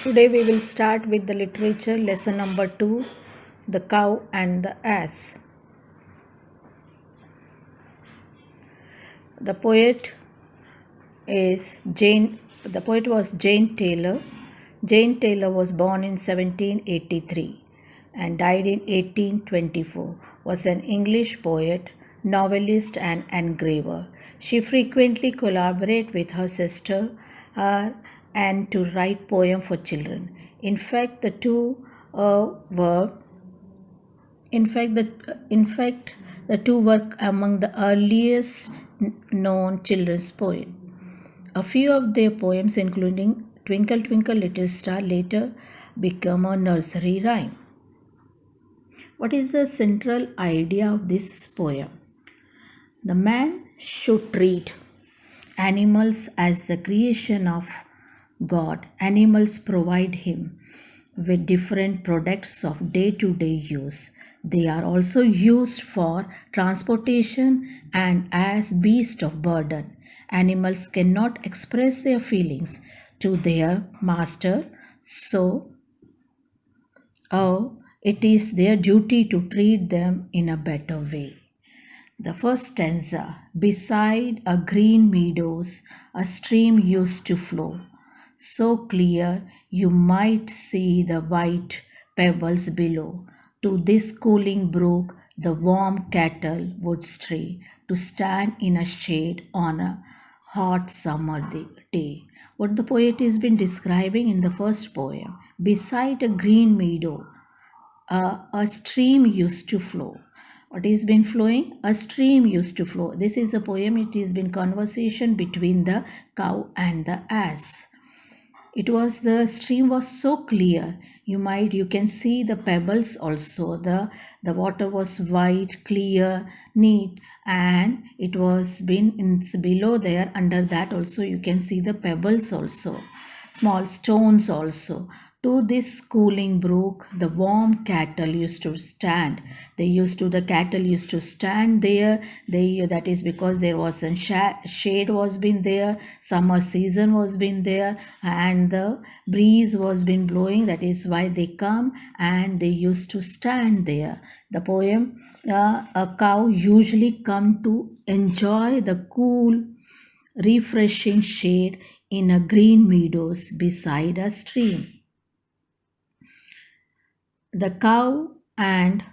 Today we will start with the literature lesson number 2, The Cow and the Ass. The poet was Jane Taylor. Jane Taylor was born in 1783 and died in 1824. Was an English poet, novelist and engraver. She frequently collaborated with her sister and to write poems for children. In fact, the two were among the earliest known children's poets. A few of their poems, including Twinkle Twinkle Little Star, later became a nursery rhyme. What is the central idea of this poem? The man should treat animals as the creation of God. Animals provide him with different products of day-to-day use. They are also used for transportation and as beasts of burden. Animals cannot express their feelings to their master, so it is their duty to treat them in a better way. The first stanza: beside a green meadows, a stream used to flow, so clear you might see the white pebbles below. To this cooling brook the warm cattle would stray, to stand in a shade on a hot summer day. What the poet has been describing in the first poem: beside a green meadow, a stream used to flow. What has been flowing? A stream used to flow. This is a poem. It has been conversation between the cow and the ass. The stream was so clear. You can see the pebbles also. The water was white, clear, neat, and it's below there. Under that also you can see the pebbles also, small stones also. To this cooling brook, the warm cattle used to stand. The cattle used to stand there. That is because there was a shade was been there. Summer season was been there, and the breeze was been blowing. That is why they come and they used to stand there. The poem: a cow usually come to enjoy the cool, refreshing shade in a green meadows beside a stream. The cow and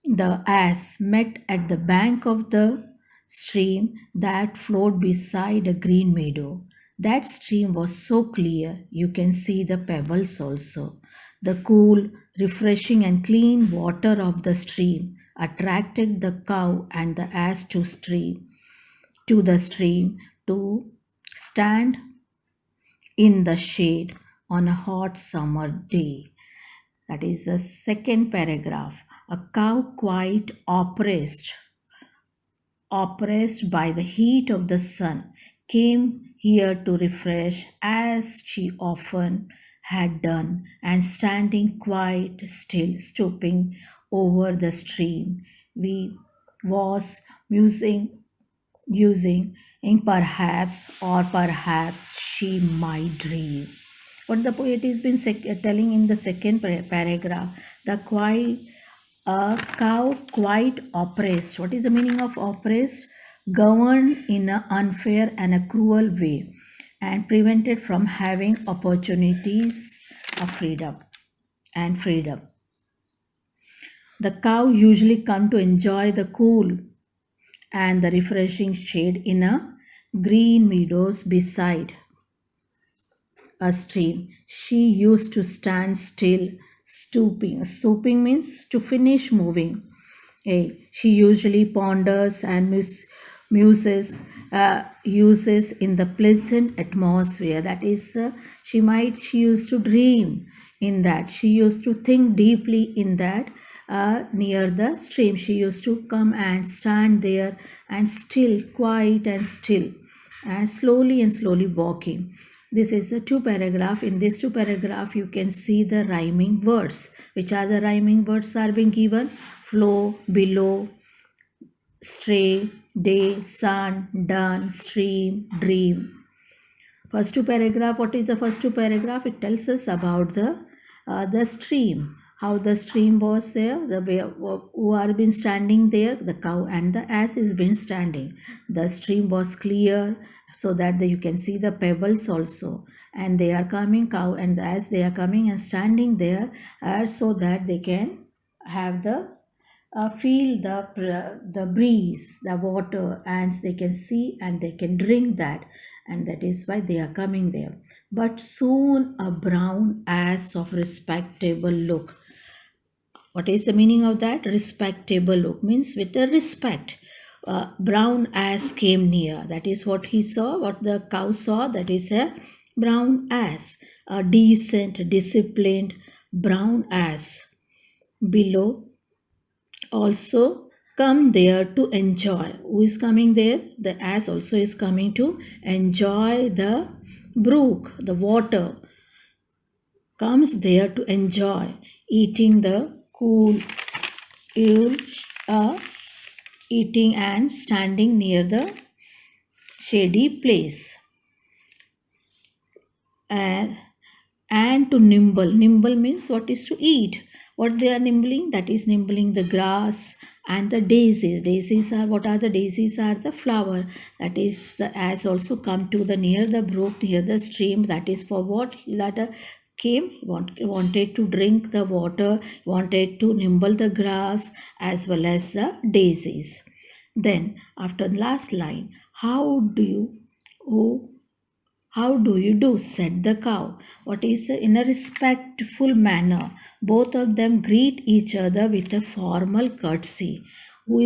the ass met at the bank of the stream that flowed beside a green meadow. That stream was so clear you can see the pebbles also. The cool, refreshing and clean water of the stream attracted the cow and the ass to the stream to stand in the shade on a hot summer day. That is the second paragraph. A cow quite oppressed by the heat of the sun came here to refresh, as she often had done, and standing quite still, stooping over the stream, was using perhaps she might dream. What the poet has been telling in the second paragraph: a cow quite oppressed. What is the meaning of oppressed? Governed in an unfair and a cruel way, and prevented from having opportunities of freedom. The cow usually come to enjoy the cool and the refreshing shade in a green meadows beside a stream. She used to stand still, stooping. Stooping means to finish moving. She usually ponders and muses in the pleasant atmosphere. That is, she used to dream in that. She used to think deeply in that. Near the stream, she used to come and stand there and still, quiet and still, and slowly walking. This is the two paragraph. In these two paragraph, you can see the rhyming words. Which are the rhyming words are being given? Flow, below, stray, day, sun, done, stream, dream. First two paragraph, what is the first two paragraph? It tells us about the stream, how the stream was there, the way who are been standing there, the cow and the ass is been standing. The stream was clear, so that you can see the pebbles also, and they are coming, cow and the ass, they are coming and standing there, so that they can have the feel the breeze, the water, and they can see and they can drink that, and that is why they are coming there. But soon a brown ass of respectable look. What is the meaning of that? Respectable look means with a respect. Brown ass came near. That is what he saw, what the cow saw. That is a brown ass, a decent, disciplined brown ass. Below also come there to enjoy. Who is coming there? The ass also is coming to enjoy the brook, the water. Comes there to enjoy eating the cool, eating and standing near the shady place. And to nibble. Nibble means what is to eat. What they are nibbling? That is nibbling the grass and the daisies. Daisies are, what are the daisies? Are the flower. That is, the ass also come to the near the brook, near the stream. That is for what? That came, wanted to drink the water, wanted to nibble the grass as well as the daisies. Then after the last line, how do you do? Said the cow. What is in a respectful manner? Both of them greet each other with a formal courtesy. Who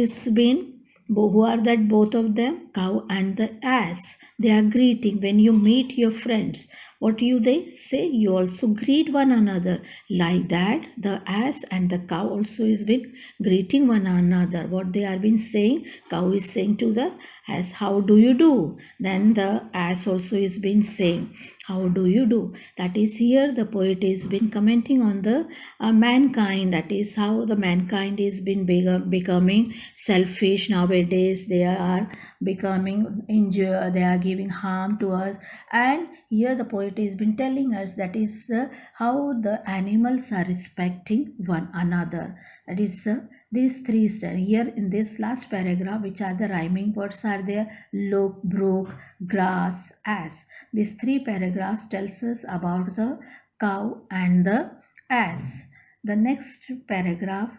are that both of them? Cow and the ass. They are greeting. When you meet your friends, what do they say? You also greet one another. Like that, the ass and the cow also is been greeting one another. What they are been saying? Cow is saying to the ass, how do you do? Then the ass also is been saying, how do you do? That is, here the poet is been commenting on the mankind. That is how the mankind is been becoming selfish nowadays. They are becoming injured, they are giving harm to us. And here the poet has been telling us that is how the animals are respecting one another. That is these three here in this last paragraph, which are the rhyming words are there: look, brook, grass, ass. These three paragraphs tells us about the cow and the ass. The next paragraph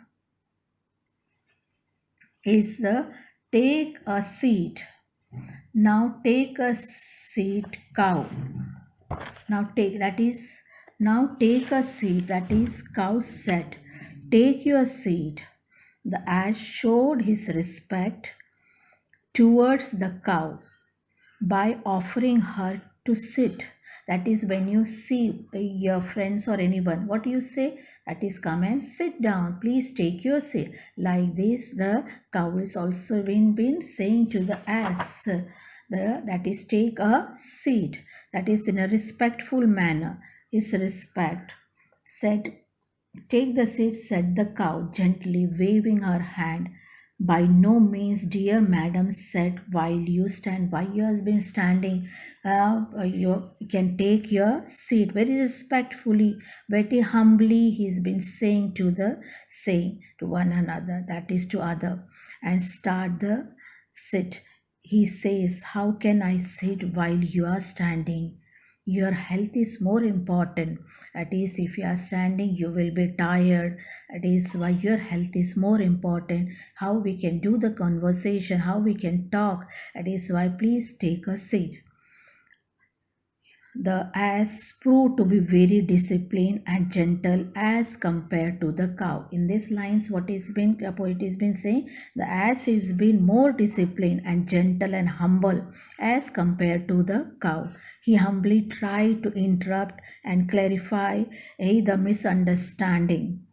is the take a seat. Now take a seat, cow. Now take a seat. That is, cow said, take your seat. The ass showed his respect towards the cow by offering her to sit. That is, when you see your friends or anyone, what do you say? That is, come and sit down. Please take your seat. Like this, the cow is also been saying to the ass, that is, take a seat. That is, in a respectful manner. His respect. Said, take the seat, said the cow, gently waving her hand. By no means, dear madam, said, while you stand. Why you has been standing? You can take your seat. Very respectfully, very humbly, he's been saying to one another, that is to other, and start the sit. He says, how can I sit while you are standing? Your health is more important. That is, if you are standing, you will be tired. That is why your health is more important. How we can do the conversation, how we can talk. That is why please take a seat. The ass proved to be very disciplined and gentle as compared to the cow. In these lines, what is been the poet has been saying, the ass is been more disciplined and gentle and humble as compared to the cow. He humbly tried to interrupt and clarify the misunderstanding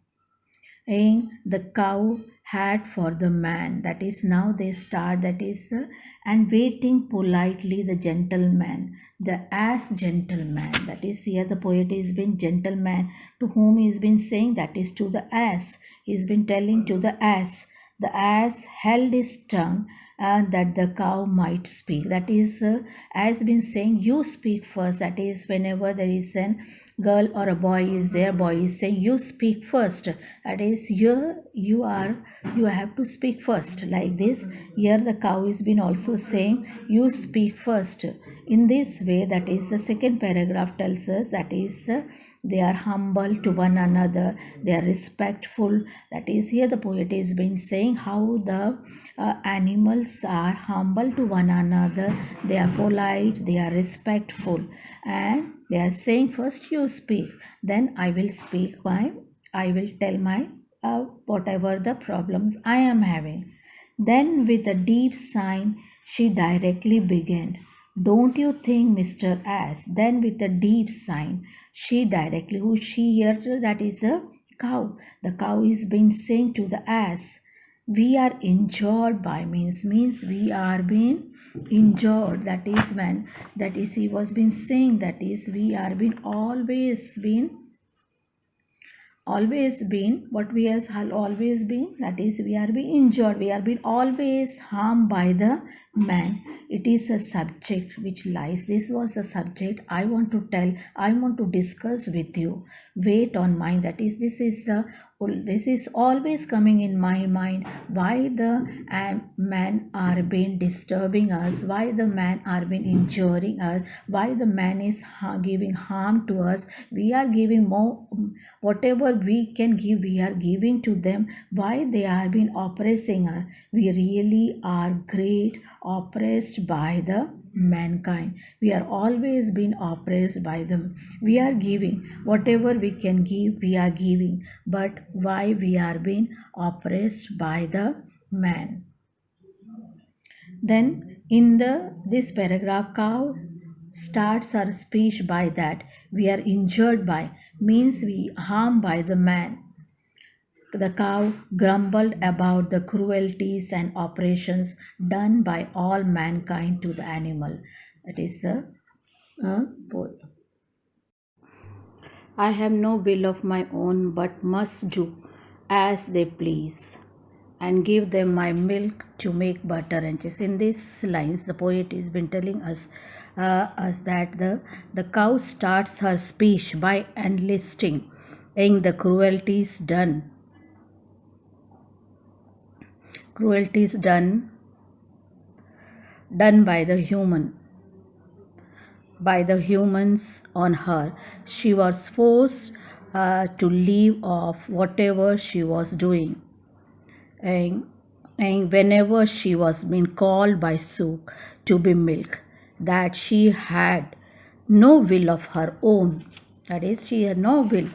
the cow had for the man. That is, now they start, that is and waiting politely the gentleman, the ass gentleman. That is, here the poet has been gentleman. To whom he has been saying? That is to the ass. He has been telling to the ass. The ass held his tongue and that the cow might speak. That is, as been saying, you speak first. That is, whenever there is an girl or a boy is there, boy is saying you speak first. That is, you have to speak first, like this. Here the cow is been also saying you speak first. In this way, that is the second paragraph tells us, that is they are humble to one another, they are respectful. That is, here the poet is been saying how the animals are humble to one another, they are polite, they are respectful, and they are saying first you speak, then I will speak my, I will tell my whatever the problems I am having. Then with a deep sigh she directly began, don't you think, Mr. Ass? Then with a deep sigh she directly, who she here, that is the cow. The cow is being saying to the ass, we are injured by, means we are being injured. That is when, that is he was been saying, that is we are being always been, what we has always been, that is we are being injured, we are being always harmed by the man. It is a subject which lies, this was the subject I want to tell, I want to discuss with you. Wait on mine, that is, this is always coming in my mind, why the men are been disturbing us, why the men are been injuring us, why the man is giving harm to us. We are giving more, whatever we can give we are giving to them, why they are been oppressing us. We really are great oppressed by the mankind, we are always been oppressed by them. We are giving whatever we can give, we are giving, but why we are being oppressed by the man. Then in this paragraph, cow starts her speech by that we are injured by, means we harmed by the man. The cow grumbled about the cruelties and oppressions done by all mankind to the animal. That is the poem. I have no will of my own, but must do as they please, and give them my milk to make butter and cheese. In these lines, the poet has been telling us that the cow starts her speech by enlisting in the cruelties done by the humans on her. She was forced to leave off whatever she was doing. And whenever she was being called by Suk to be milk, that she had no will of her own. That is, she had no will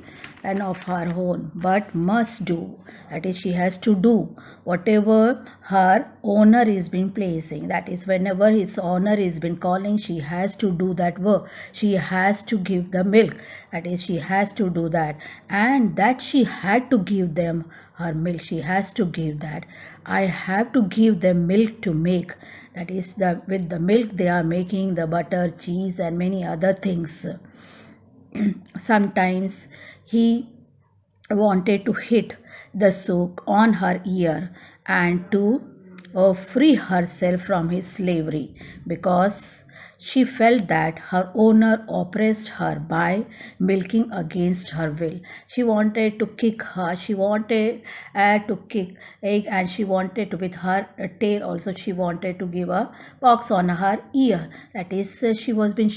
and of her own, but must do. That is, she has to do whatever her owner is been placing. That is, whenever his owner is been calling, she has to do that work. She has to give the milk. That is, she has to do that, and that she had to give them her milk. She has to give that. I have to give them milk to make. That is, with the milk they are making the butter, cheese, and many other things. Sometimes he wanted to hit the Suk on her ear and to free herself from his slavery, because she felt that her owner oppressed her by milking against her will. She wanted to kick her, she wanted to kick egg, and she wanted to, with her tail also, she wanted to give a box on her ear. That is, she was being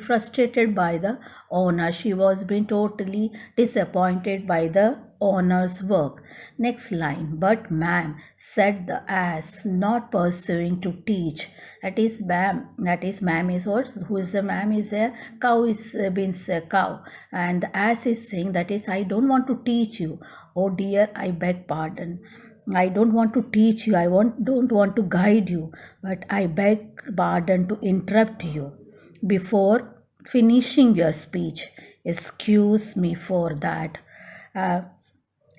frustrated by the owner. She was being totally disappointed by the owner's work. Next line, but ma'am, said the ass, not pursuing to teach. That is ma'am. That is ma'am is what? Who is the ma'am is there? Cow is means cow, and the ass is saying, that is, I don't want to teach you. Oh dear, I beg pardon. I don't want to teach you. Don't want to guide you, but I beg pardon to interrupt you before finishing your speech. Excuse me for that.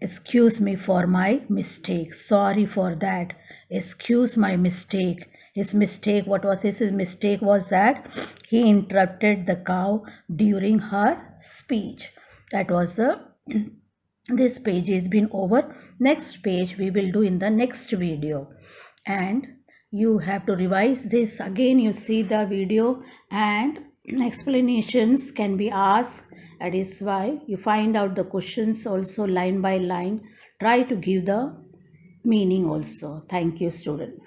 Excuse me for my mistake. Sorry for that. Excuse my mistake. His mistake, what was his mistake was that he interrupted the cow during her speech. That was the this page has been over. Next page we will do in the next video. And you have to revise this again. You see the video and explanations can be asked. That is why you find out the questions also line by line. Try to give the meaning also. Thank you, student.